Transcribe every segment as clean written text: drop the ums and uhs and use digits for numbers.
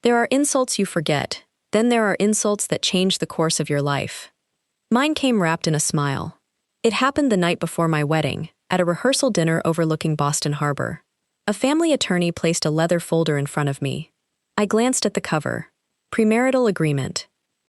There are insults you forget, then there are insults that change the course of your life. Mine came wrapped in a smile. It happened the night before my wedding, at a rehearsal dinner overlooking Boston Harbor. A family attorney placed a leather folder in front of me. I glanced at the cover. Premarital agreement.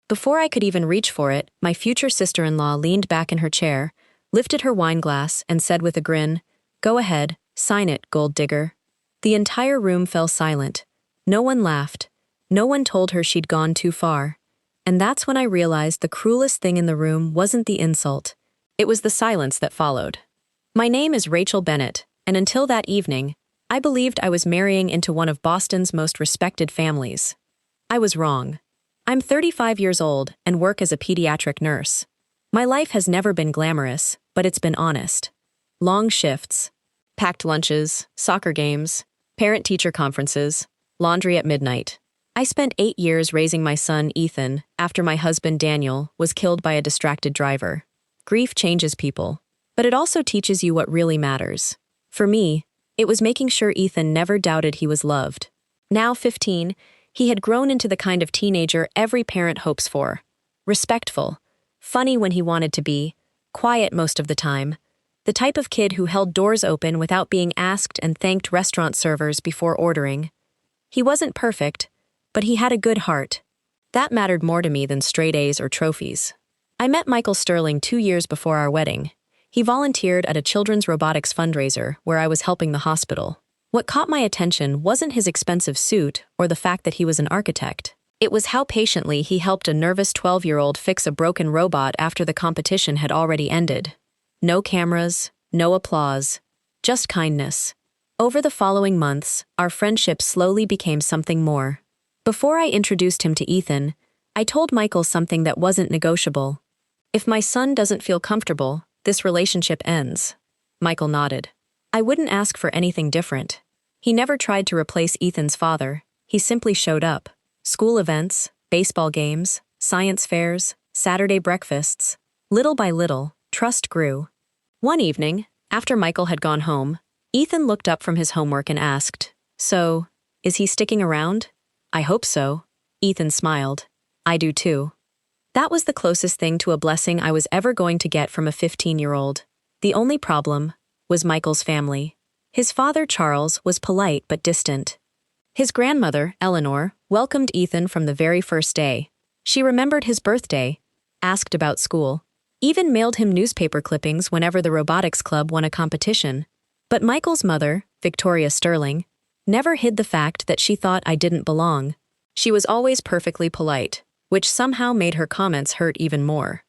Before I could even reach for it, my future sister-in-law leaned back in her chair, lifted her wine glass, and said with a grin, "Go ahead, sign it, gold digger." The entire room fell silent. No one laughed. No one told her she'd gone too far. And that's when I realized the cruelest thing in the room wasn't the insult. It was the silence that followed. My name is Rachel Bennett, and until that evening, I believed I was marrying into one of Boston's most respected families. I was wrong. I'm 35 years old and work as a pediatric nurse. My life has never been glamorous, but it's been honest. Long shifts, packed lunches, soccer games, parent-teacher conferences, laundry at midnight. I spent 8 years raising my son, Ethan, after my husband, Daniel, was killed by a distracted driver. Grief changes people, but it also teaches you what really matters. For me, it was making sure Ethan never doubted he was loved. Now 15, he had grown into the kind of teenager every parent hopes for. Respectful, funny when he wanted to be, quiet most of the time, the type of kid who held doors open without being asked and thanked restaurant servers before ordering. He wasn't perfect, but he had a good heart. That mattered more to me than straight A's or trophies. I met Michael Sterling 2 years before our wedding. He volunteered at a children's robotics fundraiser where I was helping the hospital. What caught my attention wasn't his expensive suit or the fact that he was an architect. It was how patiently he helped a nervous 12-year-old fix a broken robot after the competition had already ended. No cameras, no applause, just kindness. Over the following months, our friendship slowly became something more. Before I introduced him to Ethan, I told Michael something that wasn't negotiable. If my son doesn't feel comfortable, this relationship ends. Michael nodded. I wouldn't ask for anything different. He never tried to replace Ethan's father. He simply showed up. School events, baseball games, science fairs, Saturday breakfasts. Little by little, trust grew. One evening, after Michael had gone home, Ethan looked up from his homework and asked, "So, is he sticking around?" "I hope so." Ethan smiled. "I do too." That was the closest thing to a blessing I was ever going to get from a 15-year-old. The only problem was Michael's family. His father, Charles, was polite but distant. His grandmother, Eleanor, welcomed Ethan from the very first day. She remembered his birthday, asked about school, even mailed him newspaper clippings whenever the robotics club won a competition. But Michael's mother, Victoria Sterling, never hid the fact that she thought I didn't belong. She was always perfectly polite, which somehow made her comments hurt even more.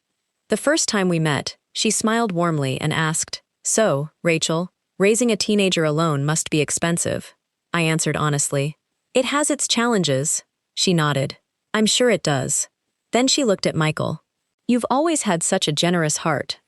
The first time we met, she smiled warmly and asked, "So, Rachel, raising a teenager alone must be expensive." I answered honestly. "It has its challenges." She nodded. "I'm sure it does." Then she looked at Michael. "You've always had such a generous heart."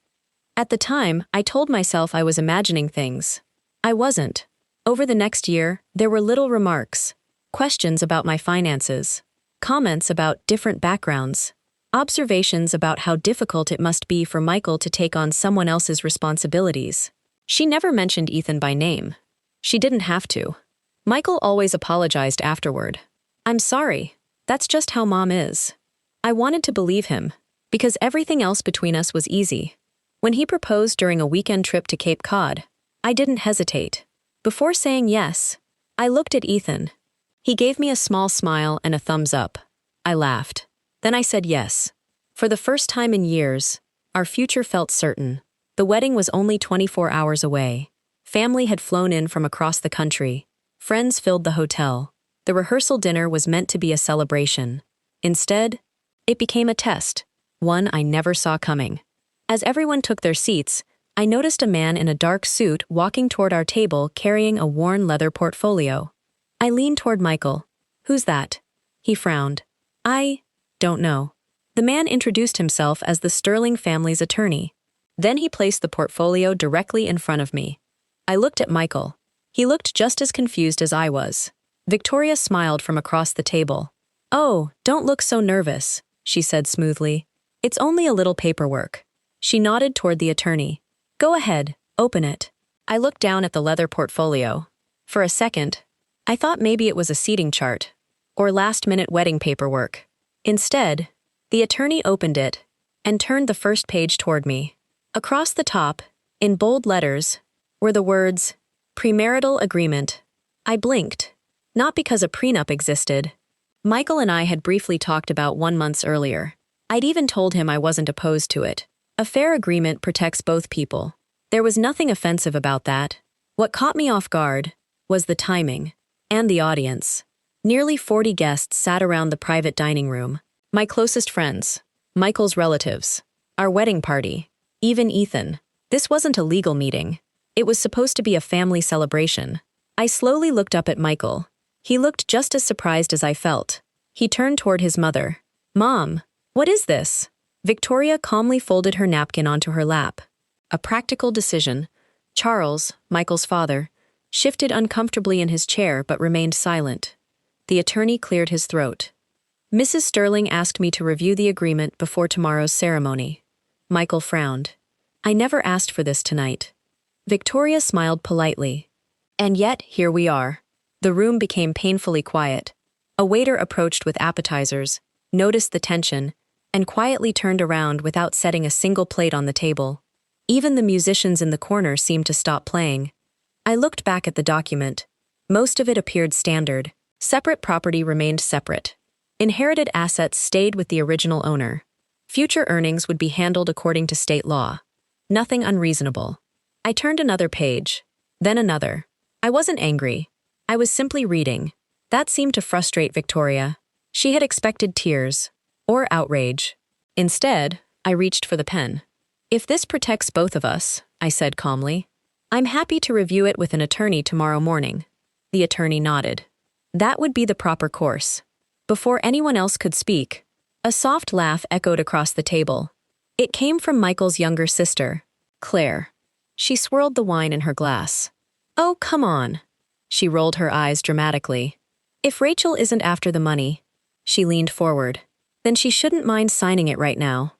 At the time, I told myself I was imagining things. I wasn't. Over the next year, there were little remarks, questions about my finances, comments about different backgrounds, observations about how difficult it must be for Michael to take on someone else's responsibilities. She never mentioned Ethan by name. She didn't have to. Michael always apologized afterward. "I'm sorry. That's just how Mom is." I wanted to believe him, because everything else between us was easy. When he proposed during a weekend trip to Cape Cod, I didn't hesitate. Before saying yes, I looked at Ethan. He gave me a small smile and a thumbs up. I laughed. Then I said yes. For the first time in years, our future felt certain. The wedding was only 24 hours away. Family had flown in from across the country. Friends filled the hotel. The rehearsal dinner was meant to be a celebration. Instead, it became a test, one I never saw coming. As everyone took their seats, I noticed a man in a dark suit walking toward our table carrying a worn leather portfolio. I leaned toward Michael. "Who's that?" He frowned. "I don't know." The man introduced himself as the Sterling family's attorney. Then he placed the portfolio directly in front of me. I looked at Michael. He looked just as confused as I was. Victoria smiled from across the table. "Oh, don't look so nervous," she said smoothly. "It's only a little paperwork." She nodded toward the attorney. "Go ahead, open it." I looked down at the leather portfolio. For a second, I thought maybe it was a seating chart, or last-minute wedding paperwork. Instead, the attorney opened it and turned the first page toward me. Across the top, in bold letters, were the words, "Premarital Agreement." I blinked. Not because a prenup existed. Michael and I had briefly talked about 1 month earlier. I'd even told him I wasn't opposed to it. A fair agreement protects both people. There was nothing offensive about that. What caught me off guard was the timing and the audience. Nearly 40 guests sat around the private dining room. My closest friends, Michael's relatives, our wedding party, even Ethan. This wasn't a legal meeting. It was supposed to be a family celebration. I slowly looked up at Michael. He looked just as surprised as I felt. He turned toward his mother. "Mom, what is this?" Victoria calmly folded her napkin onto her lap. A practical decision. Charles, Michael's father, shifted uncomfortably in his chair but remained silent. The attorney cleared his throat. "Mrs. Sterling asked me to review the agreement before tomorrow's ceremony." Michael frowned. "I never asked for this tonight." Victoria smiled politely. And yet, here we are. The room became painfully quiet. A waiter approached with appetizers, noticed the tension, and quietly turned around without setting a single plate on the table. Even the musicians in the corner seemed to stop playing. I looked back at the document. Most of it appeared standard. Separate property remained separate. Inherited assets stayed with the original owner. Future earnings would be handled according to state law. Nothing unreasonable. I turned another page, then another. I wasn't angry. I was simply reading. That seemed to frustrate Victoria. She had expected tears, or outrage. Instead, I reached for the pen. "If this protects both of us," I said calmly, "I'm happy to review it with an attorney tomorrow morning." The attorney nodded. That would be the proper course. Before anyone else could speak, a soft laugh echoed across the table. It came from Michael's younger sister, Claire. She swirled the wine in her glass. "Oh, come on." She rolled her eyes dramatically. "If Rachel isn't after the money," she leaned forward, "then she shouldn't mind signing it right now."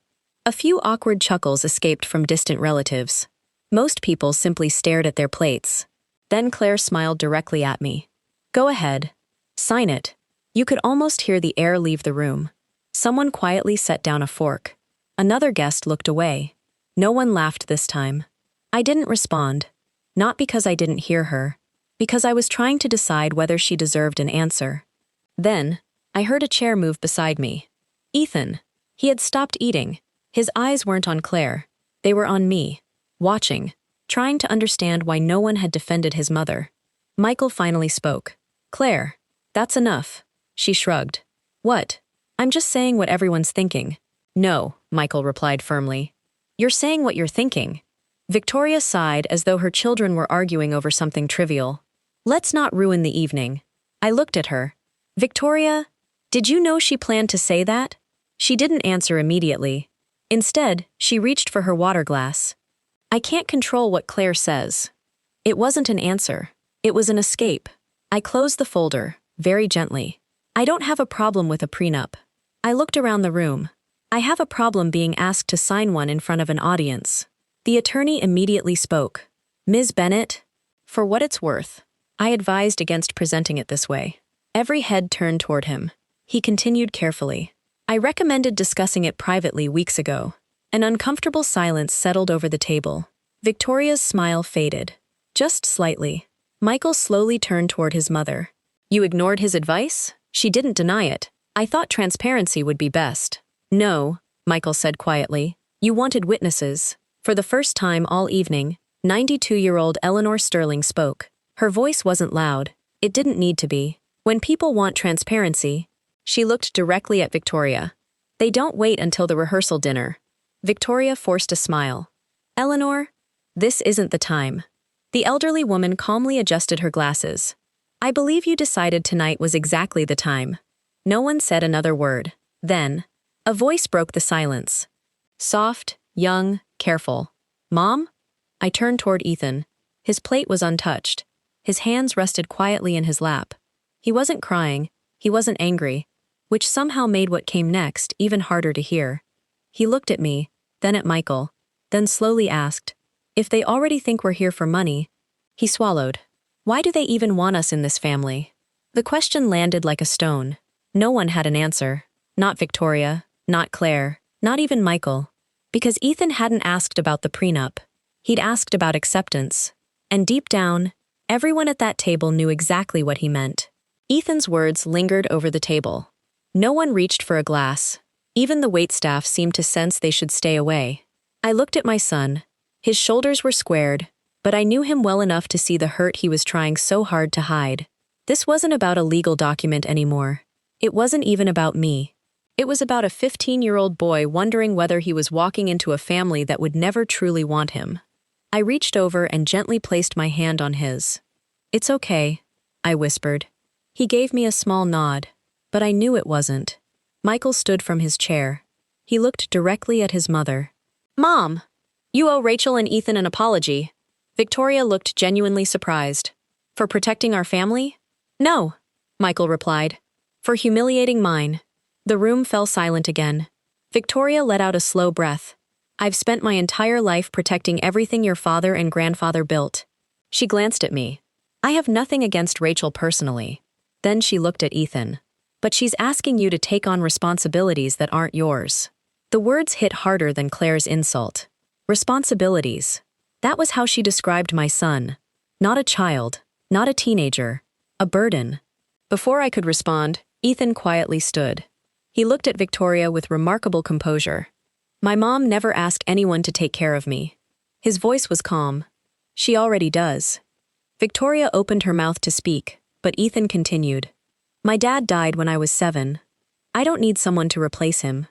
A few awkward chuckles escaped from distant relatives. Most people simply stared at their plates. Then Claire smiled directly at me. "Go ahead. Sign it." You could almost hear the air leave the room. Someone quietly set down a fork. Another guest looked away. No one laughed this time. I didn't respond. Not because I didn't hear her, because I was trying to decide whether she deserved an answer. Then, I heard a chair move beside me. Ethan. He had stopped eating. His eyes weren't on Claire. They were on me, watching, trying to understand why no one had defended his mother. Michael finally spoke. "Claire, that's enough." She shrugged. "What? I'm just saying what everyone's thinking." "No," Michael replied firmly. "You're saying what you're thinking." Victoria sighed as though her children were arguing over something trivial. "Let's not ruin the evening." I looked at her. "Victoria, did you know she planned to say that?" She didn't answer immediately. Instead, she reached for her water glass. I can't control what Claire says. It wasn't an answer. It was an escape. I closed the folder, very gently. I don't have a problem with a prenup. I looked around the room. I have a problem being asked to sign one in front of an audience. The attorney immediately spoke. "Ms. Bennett, for what it's worth, I advised against presenting it this way." Every head turned toward him. He continued carefully. "I recommended discussing it privately weeks ago." An uncomfortable silence settled over the table. Victoria's smile faded. Just slightly. Michael slowly turned toward his mother. "You ignored his advice?" She didn't deny it. "I thought transparency would be best." "No," Michael said quietly. "You wanted witnesses." For the first time all evening, 92-year-old Eleanor Sterling spoke. Her voice wasn't loud. It didn't need to be. When people want transparency, she looked directly at Victoria. They don't wait until the rehearsal dinner. Victoria forced a smile. "Eleanor, this isn't the time." The elderly woman calmly adjusted her glasses. "I believe you decided tonight was exactly the time." No one said another word. Then, a voice broke the silence. Soft, young, careful. "Mom?" I turned toward Ethan. His plate was untouched. His hands rested quietly in his lap. He wasn't crying. He wasn't angry, which somehow made what came next even harder to hear. He looked at me, then at Michael, then slowly asked, "If they already think we're here for money..." He swallowed. "Why do they even want us in this family?" The question landed like a stone. No one had an answer. Not Victoria, not Claire, not even Michael. Because Ethan hadn't asked about the prenup. He'd asked about acceptance. And deep down, everyone at that table knew exactly what he meant. Ethan's words lingered over the table. No one reached for a glass. Even the waitstaff seemed to sense they should stay away. I looked at my son. His shoulders were squared, but I knew him well enough to see the hurt he was trying so hard to hide. This wasn't about a legal document anymore. It wasn't even about me. It was about a 15-year-old boy wondering whether he was walking into a family that would never truly want him. I reached over and gently placed my hand on his. "It's okay," I whispered. He gave me a small nod, but I knew it wasn't. Michael stood from his chair. He looked directly at his mother. "Mom, you owe Rachel and Ethan an apology." Victoria looked genuinely surprised. "For protecting our family?" "No," Michael replied. "For humiliating mine." The room fell silent again. Victoria let out a slow breath. "I've spent my entire life protecting everything your father and grandfather built." She glanced at me. "I have nothing against Rachel personally." Then she looked at Ethan. "But she's asking you to take on responsibilities that aren't yours." The words hit harder than Claire's insult. Responsibilities. That was how she described my son. Not a child, not a teenager, a burden. Before I could respond, Ethan quietly stood. He looked at Victoria with remarkable composure. "My mom never asked anyone to take care of me." His voice was calm. "She already does." Victoria opened her mouth to speak, but Ethan continued. "My dad died when I was 7. I don't need someone to replace him."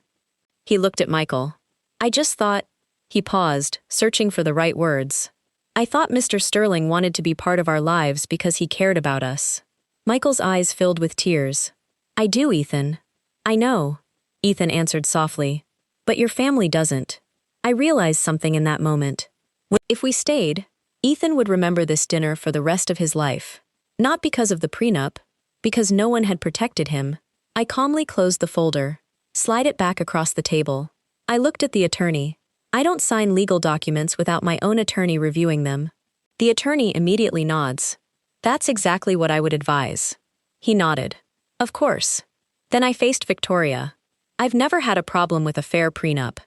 He looked at Michael. "I just thought—" He paused, searching for the right words. "I thought Mr. Sterling wanted to be part of our lives because he cared about us." Michael's eyes filled with tears. "I do, Ethan. I know," Ethan answered softly. "But your family doesn't." I realized something in that moment. If we stayed, Ethan would remember this dinner for the rest of his life. Not because of the prenup, because no one had protected him. I calmly closed the folder, slid it back across the table. I looked at the attorney. I don't sign legal documents without my own attorney reviewing them. The attorney immediately nods. "That's exactly what I would advise." He nodded. "Of course." Then I faced Victoria. "I've never had a problem with a fair prenup.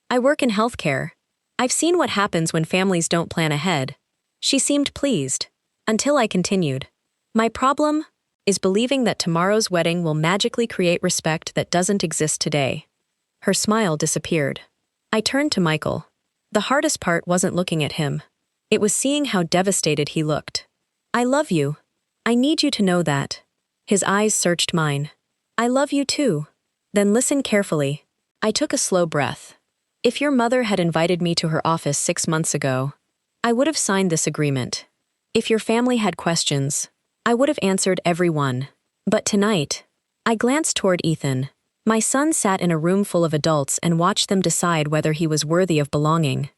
I work in healthcare. I've seen what happens when families don't plan ahead." She seemed pleased, until I continued. "My problem is believing that tomorrow's wedding will magically create respect that doesn't exist today." Her smile disappeared. I turned to Michael. The hardest part wasn't looking at him. It was seeing how devastated he looked. "I love you. I need you to know that." His eyes searched mine. "I love you too." "Then listen carefully." I took a slow breath. If your mother had invited me to her office 6 months ago, I would have signed this agreement. If your family had questions, I would have answered every one. But tonight, I glanced toward Ethan. My son sat in a room full of adults and watched them decide whether he was worthy of belonging.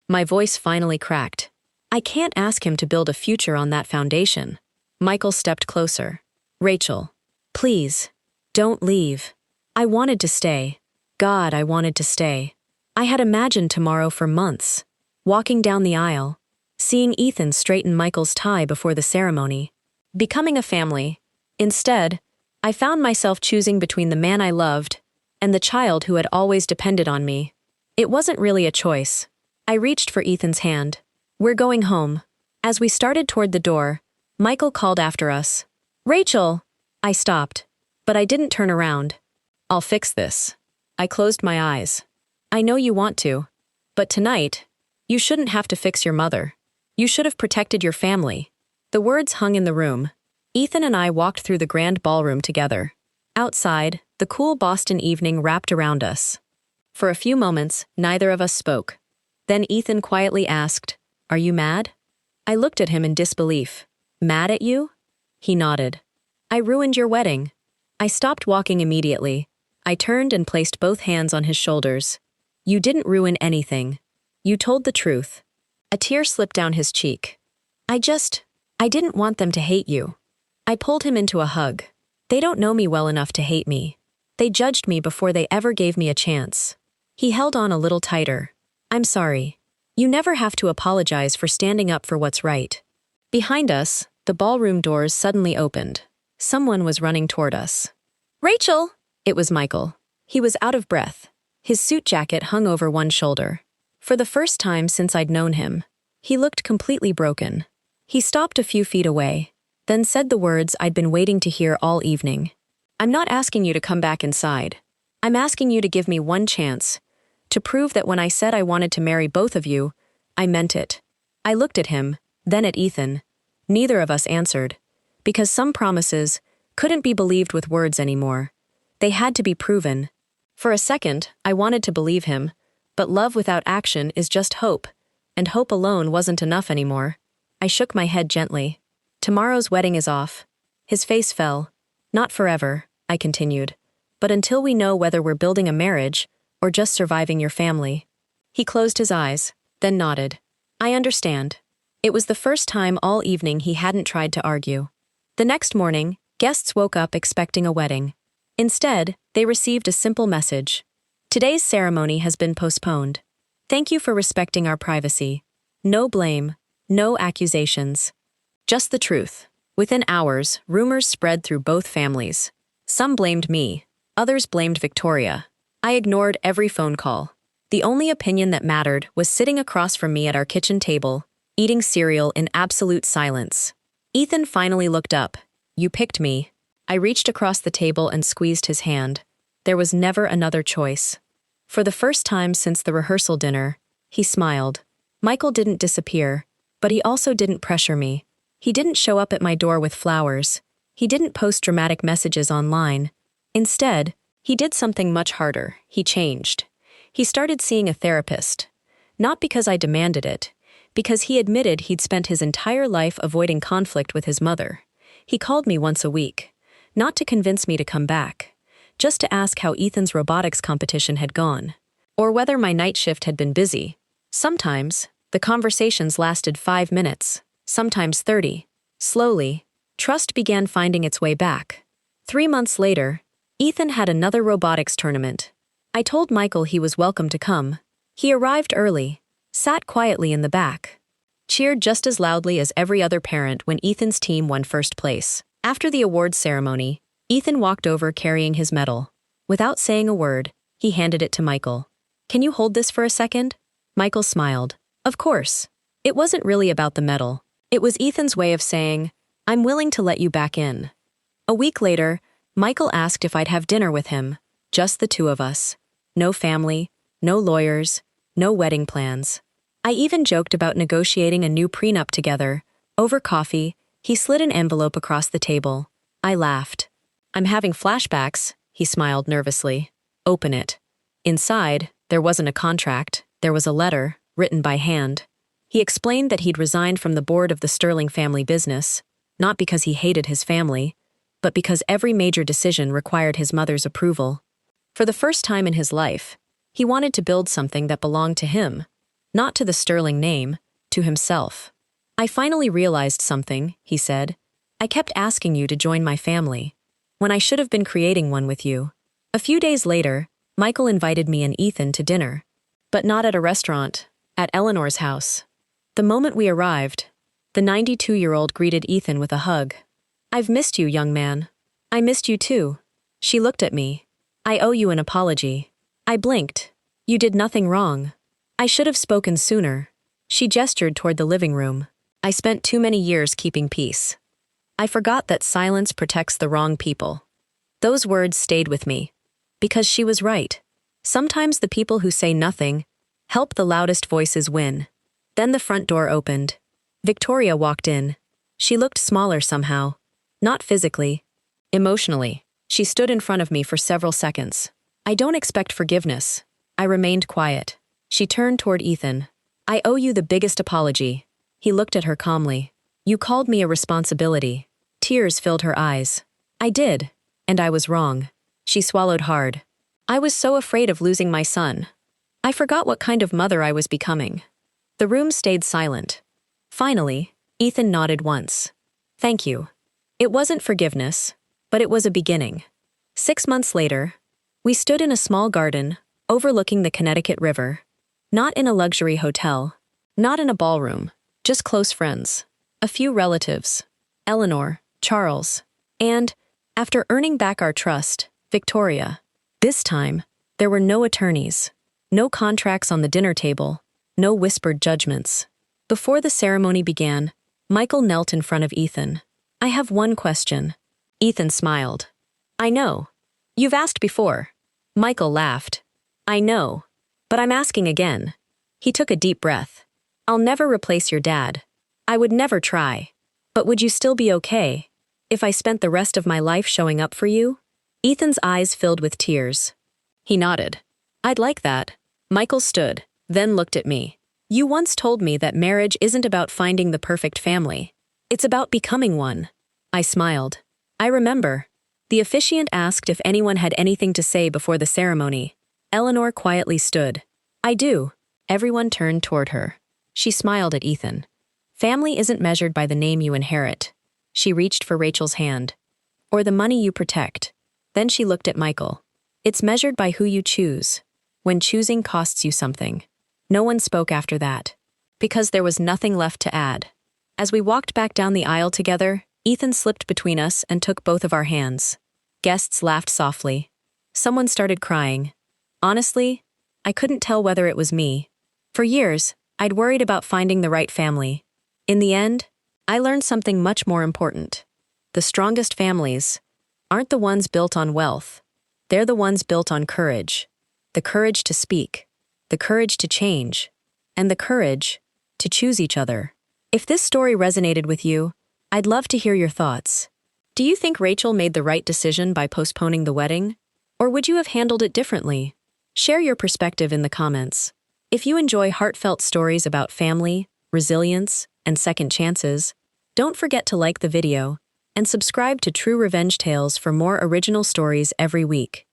My voice finally cracked. I can't ask him to build a future on that foundation. Michael stepped closer. "Rachel, please, don't leave." I wanted to stay. God, I wanted to stay. I had imagined tomorrow for months. Walking down the aisle, seeing Ethan straighten Michael's tie before the ceremony. Becoming a family. Instead, I found myself choosing between the man I loved and the child who had always depended on me. It wasn't really a choice. I reached for Ethan's hand. "We're going home." As we started toward the door, Michael called after us. "Rachel!" I stopped, but I didn't turn around. "I'll fix this." I closed my eyes. "I know you want to. But tonight, you shouldn't have to fix your mother. You should have protected your family." The words hung in the room. Ethan and I walked through the grand ballroom together. Outside, the cool Boston evening wrapped around us. For a few moments, neither of us spoke. Then Ethan quietly asked, "Are you mad?" I looked at him in disbelief. "Mad at you?" He nodded. "I ruined your wedding." I stopped walking immediately. I turned and placed both hands on his shoulders. "You didn't ruin anything. You told the truth." A tear slipped down his cheek. I didn't want them to hate you." I pulled him into a hug. "They don't know me well enough to hate me. They judged me before they ever gave me a chance." He held on a little tighter. "I'm sorry. You never have to apologize for standing up for what's right." Behind us, the ballroom doors suddenly opened. Someone was running toward us. Rachel! It was Michael. He was out of breath. His suit jacket hung over one shoulder. For the first time since I'd known him, he looked completely broken. He stopped a few feet away, then said the words I'd been waiting to hear all evening. I'm not asking you to come back inside. I'm asking you to give me one chance, to prove that when I said I wanted to marry both of you, I meant it. I looked at him, then at Ethan. Neither of us answered, because some promises couldn't be believed with words anymore. They had to be proven. For a second, I wanted to believe him, but love without action is just hope, and hope alone wasn't enough anymore. I shook my head gently. Tomorrow's wedding is off. His face fell. Not forever, I continued, but until we know whether we're building a marriage or just surviving your family. He closed his eyes, then nodded. I understand. It was the first time all evening he hadn't tried to argue. The next morning, guests woke up expecting a wedding. Instead, they received a simple message. Today's ceremony has been postponed. Thank you for respecting our privacy. No blame, no accusations. Just the truth. Within hours, rumors spread through both families. Some blamed me, others blamed Victoria. I ignored every phone call. The only opinion that mattered was sitting across from me at our kitchen table, eating cereal in absolute silence. Ethan finally looked up. You picked me. I reached across the table and squeezed his hand. There was never another choice. For the first time since the rehearsal dinner, he smiled. Michael didn't disappear, but he also didn't pressure me. He didn't show up at my door with flowers. He didn't post dramatic messages online. Instead, he did something much harder. He changed. He started seeing a therapist. Not because I demanded it, because he admitted he'd spent his entire life avoiding conflict with his mother. He called me once a week, not to convince me to come back, just to ask how Ethan's robotics competition had gone, or whether my night shift had been busy. Sometimes, the conversations lasted 5 minutes, sometimes 30. Slowly, trust began finding its way back. 3 months later, Ethan had another robotics tournament. I told Michael he was welcome to come. He arrived early, sat quietly in the back, cheered just as loudly as every other parent when Ethan's team won first place. After the awards ceremony, Ethan walked over carrying his medal. Without saying a word, he handed it to Michael. Can you hold this for a second? Michael smiled. Of course. It wasn't really about the medal. It was Ethan's way of saying, I'm willing to let you back in. A week later, Michael asked if I'd have dinner with him. Just the two of us. No family, no lawyers, no wedding plans. I even joked about negotiating a new prenup together. Over coffee, he slid an envelope across the table. I laughed. I'm having flashbacks, he smiled nervously. Open it. Inside, there wasn't a contract. There was a letter, written by hand. He explained that he'd resigned from the board of the Sterling family business, not because he hated his family, but because every major decision required his mother's approval. For the first time in his life, he wanted to build something that belonged to him, not to the Sterling name, to himself. I finally realized something, he said. I kept asking you to join my family, when I should have been creating one with you. A few days later, Michael invited me and Ethan to dinner, but not at a restaurant, at Eleanor's house. The moment we arrived, the 92-year-old greeted Ethan with a hug. I've missed you, young man. I missed you too. She looked at me. I owe you an apology. I blinked. You did nothing wrong. I should have spoken sooner. She gestured toward the living room. I spent too many years keeping peace. I forgot that silence protects the wrong people. Those words stayed with me. Because she was right. Sometimes the people who say nothing help the loudest voices win. Then the front door opened. Victoria walked in. She looked smaller somehow. Not physically. Emotionally. She stood in front of me for several seconds. I don't expect forgiveness. I remained quiet. She turned toward Ethan. I owe you the biggest apology. He looked at her calmly. You called me a responsibility. Tears filled her eyes. I did, and I was wrong. She swallowed hard. I was so afraid of losing my son. I forgot what kind of mother I was becoming. The room stayed silent. Finally, Ethan nodded once. Thank you. It wasn't forgiveness, but it was a beginning. 6 months later, we stood in a small garden, overlooking the Connecticut River. Not in a luxury hotel, not in a ballroom, just close friends. A few relatives. Eleanor, Charles. And, after earning back our trust, Victoria. This time, there were no attorneys, no contracts on the dinner table, no whispered judgments. Before the ceremony began, Michael knelt in front of Ethan. I have one question. Ethan smiled. I know. You've asked before. Michael laughed. I know. But I'm asking again. He took a deep breath. I'll never replace your dad. I would never try. But would you still be okay if I spent the rest of my life showing up for you? Ethan's eyes filled with tears. He nodded. I'd like that. Michael stood, then looked at me. You once told me that marriage isn't about finding the perfect family. It's about becoming one. I smiled. I remember. The officiant asked if anyone had anything to say before the ceremony. Eleanor quietly stood. I do. Everyone turned toward her. She smiled at Ethan. Family isn't measured by the name you inherit. She reached for Rachel's hand. Or the money you protect. Then she looked at Michael. It's measured by who you choose. When choosing costs you something. No one spoke after that. Because there was nothing left to add. As we walked back down the aisle together, Ethan slipped between us and took both of our hands. Guests laughed softly. Someone started crying. Honestly, I couldn't tell whether it was me. For years, I'd worried about finding the right family. In the end, I learned something much more important. The strongest families aren't the ones built on wealth. They're the ones built on courage. The courage to speak, the courage to change, and the courage to choose each other. If this story resonated with you, I'd love to hear your thoughts. Do you think Rachel made the right decision by postponing the wedding? Or would you have handled it differently? Share your perspective in the comments. If you enjoy heartfelt stories about family, resilience, and second chances, don't forget to like the video and subscribe to True Revenge Tales for more original stories every week.